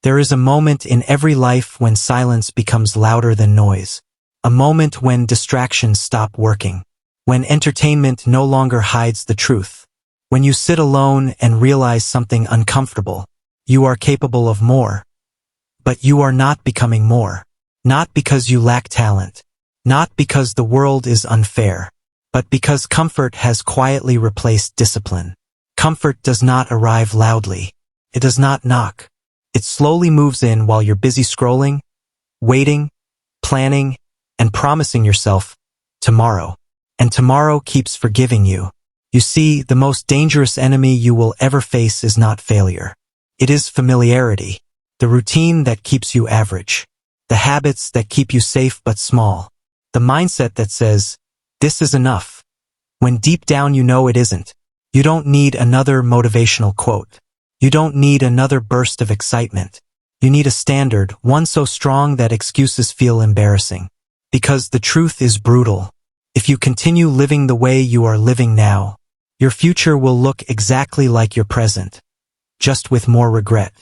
There is a moment in every life when silence becomes louder than noise. A moment when distractions stop working. When entertainment no longer hides the truth. When you sit alone and realize something uncomfortable. You are capable of more. But you are not becoming more. Not because you lack talent. Not because the world is unfair. But because comfort has quietly replaced discipline. Comfort does not arrive loudly. It does not knock. It slowly moves in while you're busy scrolling, waiting, planning, and promising yourself tomorrow. And tomorrow keeps forgiving you. You see, the most dangerous enemy you will ever face is not failure. It is familiarity, the routine that keeps you average, the habits that keep you safe but small, the mindset that says, this is enough, when deep down you know it isn't. You don't need another motivational quote. You don't need another burst of excitement. You need a standard, one so strong that excuses feel embarrassing. Because the truth is brutal. If you continue living the way you are living now, your future will look exactly like your present, just with more regret.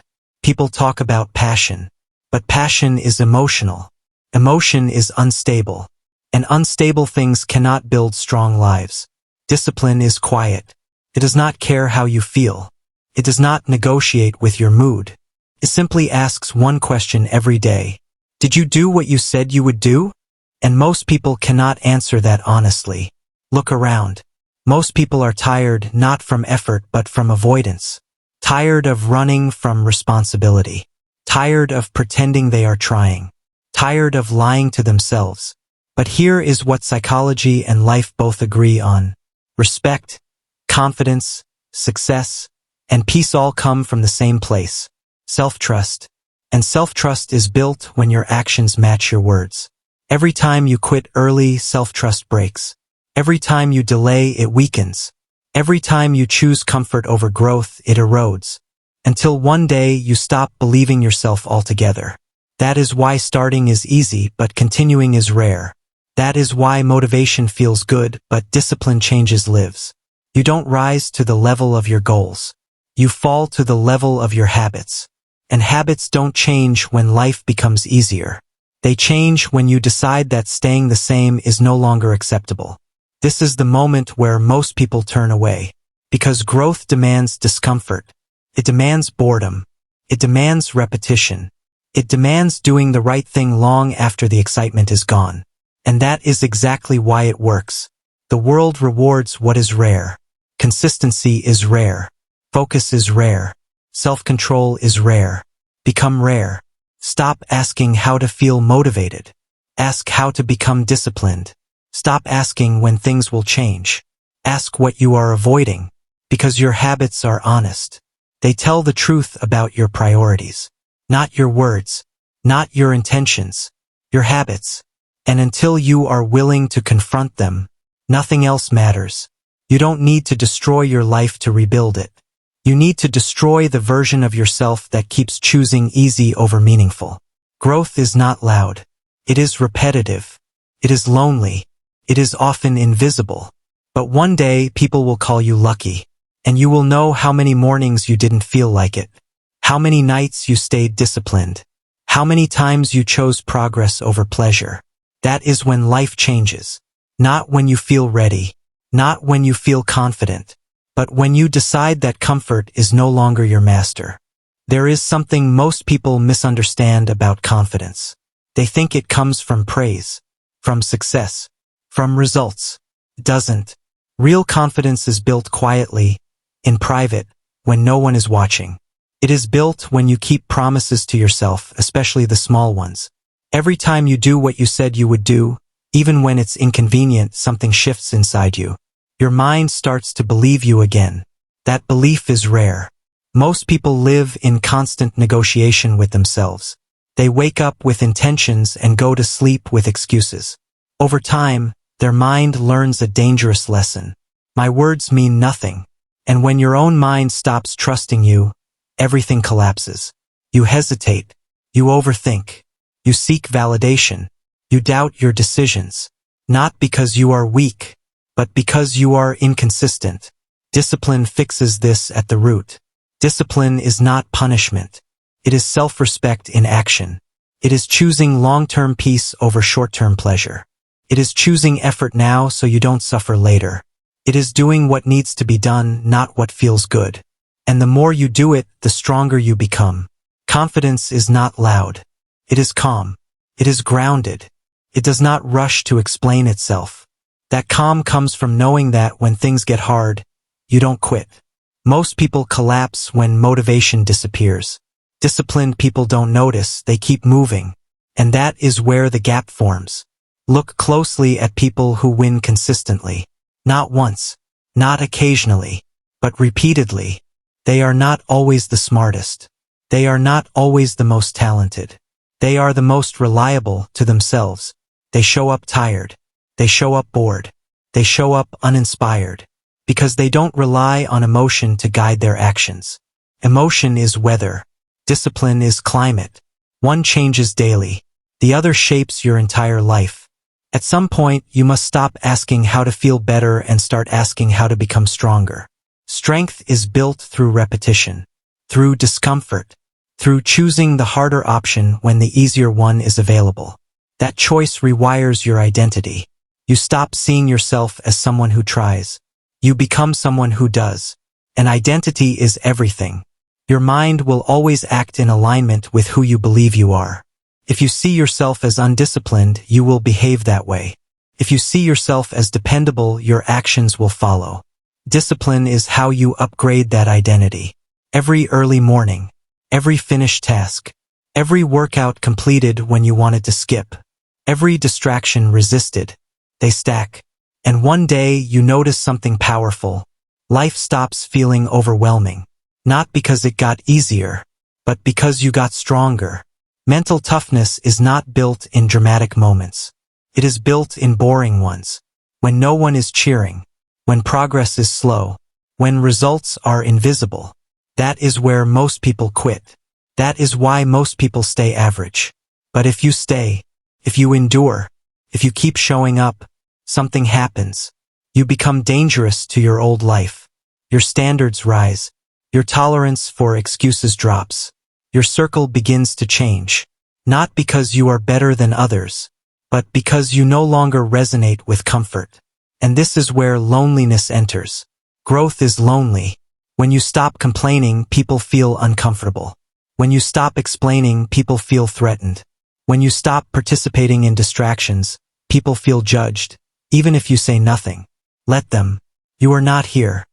People talk about passion, but passion is emotional. Emotion is unstable, and unstable things cannot build strong lives. Discipline is quiet. It does not care how you feel. It does not negotiate with your mood. It simply asks one question every day. Did you do what you said you would do? And most people cannot answer that honestly. Look around. Most people are tired not from effort but from avoidance. Tired of running from responsibility. Tired of pretending they are trying. Tired of lying to themselves. But here is what psychology and life both agree on. Respect, confidence, success, and peace all come from the same place. Self-trust. And self-trust is built when your actions match your words. Every time you quit early, self-trust breaks. Every time you delay, it weakens. Every time you choose comfort over growth, it erodes. Until one day you stop believing yourself altogether. That is why starting is easy, but continuing is rare. That is why motivation feels good, but discipline changes lives. You don't rise to the level of your goals. You fall to the level of your habits. And habits don't change when life becomes easier. They change when you decide that staying the same is no longer acceptable. This is the moment where most people turn away. Because growth demands discomfort. It demands boredom. It demands repetition. It demands doing the right thing long after the excitement is gone. And that is exactly why it works. The world rewards what is rare. Consistency is rare. Focus is rare. Self-control is rare. Become rare. Stop asking how to feel motivated. Ask how to become disciplined. Stop asking when things will change. Ask what you are avoiding. Because your habits are honest. They tell the truth about your priorities. Not your words. Not your intentions. Your habits. And until you are willing to confront them, nothing else matters. You don't need to destroy your life to rebuild it. You need to destroy the version of yourself that keeps choosing easy over meaningful. Growth is not loud. It is repetitive. It is lonely. It is often invisible. But one day people will call you lucky. And you will know how many mornings you didn't feel like it. How many nights you stayed disciplined. How many times you chose progress over pleasure. That is when life changes. Not when you feel ready. Not when you feel confident. But when you decide that comfort is no longer your master. There is something most people misunderstand about confidence. They think it comes from praise, from success, from results. It doesn't. Real confidence is built quietly, in private, when no one is watching. It is built when you keep promises to yourself, especially the small ones. Every time you do what you said you would do, even when it's inconvenient, something shifts inside you. Your mind starts to believe you again. That belief is rare. Most people live in constant negotiation with themselves. They wake up with intentions and go to sleep with excuses. Over time, their mind learns a dangerous lesson. My words mean nothing. And when your own mind stops trusting you, everything collapses. You hesitate. You overthink. You seek validation. You doubt your decisions. Not because you are weak, but because you are inconsistent. Discipline fixes this at the root. Discipline is not punishment. It is self-respect in action. It is choosing long-term peace over short-term pleasure. It is choosing effort now so you don't suffer later. It is doing what needs to be done, not what feels good. And the more you do it, the stronger you become. Confidence is not loud. It is calm. It is grounded. It does not rush to explain itself. That calm comes from knowing that when things get hard, you don't quit. Most people collapse when motivation disappears. Disciplined people don't notice, they keep moving. And that is where the gap forms. Look closely at people who win consistently. Not once, not occasionally, but repeatedly. They are not always the smartest. They are not always the most talented. They are the most reliable to themselves. They show up tired. They show up bored. They show up uninspired. Because they don't rely on emotion to guide their actions. Emotion is weather. Discipline is climate. One changes daily. The other shapes your entire life. At some point, you must stop asking how to feel better and start asking how to become stronger. Strength is built through repetition, through discomfort, through choosing the harder option when the easier one is available. That choice rewires your identity. You stop seeing yourself as someone who tries. You become someone who does. And identity is everything. Your mind will always act in alignment with who you believe you are. If you see yourself as undisciplined, you will behave that way. If you see yourself as dependable, your actions will follow. Discipline is how you upgrade that identity. Every early morning, every finished task, every workout completed when you wanted to skip, every distraction resisted, they stack. And one day you notice something powerful. Life stops feeling overwhelming. Not because it got easier, but because you got stronger. Mental toughness is not built in dramatic moments. It is built in boring ones. When no one is cheering. When progress is slow. When results are invisible. That is where most people quit. That is why most people stay average. But if you stay, if you endure, if you keep showing up, something happens. You become dangerous to your old life. Your standards rise. Your tolerance for excuses drops. Your circle begins to change. Not because you are better than others, but because you no longer resonate with comfort. And this is where loneliness enters. Growth is lonely. When you stop complaining, people feel uncomfortable. When you stop explaining, people feel threatened. When you stop participating in distractions, people feel judged. Even if you say nothing. Let them. You are not here.